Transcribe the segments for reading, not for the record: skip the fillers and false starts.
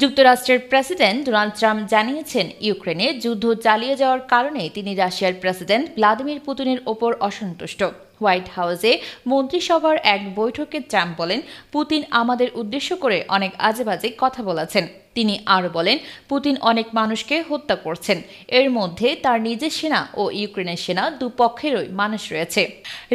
যুক্তরাষ্ট্রের president Donald Trump জানিয়েছেন, ইউক্রেনে যুদ্ধ চালিয়ে যাওয়ার কারণে তিনি রাশিয়ার প্রেসিডেন্ট ভ্লাদিমির পুতিনের ওপর অসন্তুষ্ট। হোয়াইট হাউসে মন্ত্রিসভার এক বৈঠকে ট্রাম্প বলেন, পুতিন আমাদের উদ্দেশ্য করে অনেক আজেবাজে কথা বলেছেন। তিনি আরও বলেন, পুতিন অনেক মানুষকে হত্যা করছেন। এর মধ্যে তার নিজের সেনা ও ইউক্রেনের সেনা দুপক্ষেরই মানুষ রয়েছে।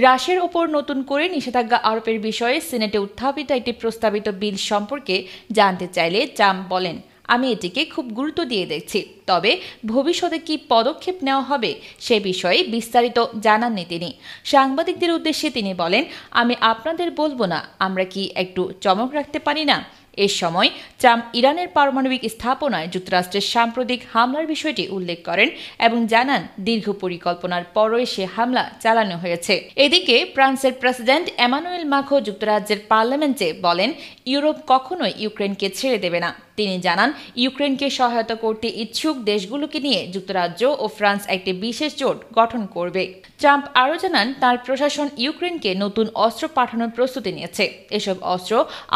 রাশিয়ার ওপর নতুন করে নিষেধাজ্ঞা আরোপের বিষয়ে সিনেটে উত্থাপিত একটি প্রস্তাবিত বিল সম্পর্কে জানতে চাইলে ট্রাম্প বলেন, আমি এটিকে খুব গুরুত্ব দিয়ে দেখছি, তবে ভবিষ্যতে কি পদক্ষেপ নেওয়া হবে সে বিষয়ে বিস্তারিত জানাননি তিনি। সাংবাদিকদের উদ্দেশ্যে তিনি বলেন, আমি আপনাদের বলবো না আমরা কি একটু চমক রাখতে পারি না। এ সময় ট্রাম্প ইরানের পারমাণবিক স্থাপনায় যুক্তরাষ্ট্রের সাম্প্রতিক হামলার বিষয়টি উল্লেখ করেন এবং জানান, দীর্ঘ পরিকল্পনার পরই সে হামলা চালানো হয়েছে। এদিকে ফ্রান্সের প্রেসিডেন্ট এমানুয়েল মাখো যুক্তরাজ্যের পার্লামেন্টে বলেন, ইউরোপ কখনোই ইউক্রেনকে ছেড়ে দেবে না। তিনি জানান, ইউক্রেনকে সহায়তা করতে ইচ্ছুক দেশগুলোকে নিয়ে যুক্তরাজ্য ও ফ্রান্স একটি বিশেষ জোট গঠন করবে। ট্রাম্প আরও জানান, তার প্রশাসন ইউক্রেনকে নতুন অস্ত্র পাঠানোর প্রস্তুতি নিয়েছে। এসব অস্ত্র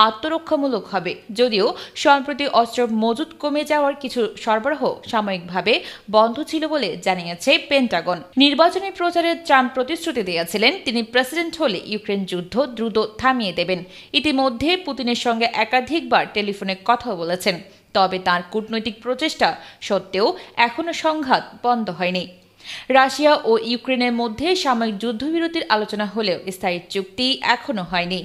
আত্মরক্ষামূলক হবে, যদিও সম্প্রতি অস্ত্র মজুত কমে যাওয়ার কিছু সরবরাহ সাময়িকভাবে বন্ধ ছিল বলে জানিয়েছে পেন্টাগন। নির্বাচনী প্রচারে ট্রাম্প প্রতিশ্রুতি দিয়েছিলেন, তিনি প্রেসিডেন্ট হলে ইউক্রেন যুদ্ধ দ্রুত থামিয়ে দেবেন। ইতিমধ্যে পুতিনের সঙ্গে একাধিকবার টেলিফোনে কথা বলেছেন, তবে তার কূটনৈতিক প্রচেষ্টা সত্ত্বেও এখনও সংঘাত বন্ধ হয়নি। রাশিয়া ও ইউক্রেনের মধ্যে সাময়িক যুদ্ধবিরতির আলোচনা হলেও স্থায়ী চুক্তি এখনও হয়নি।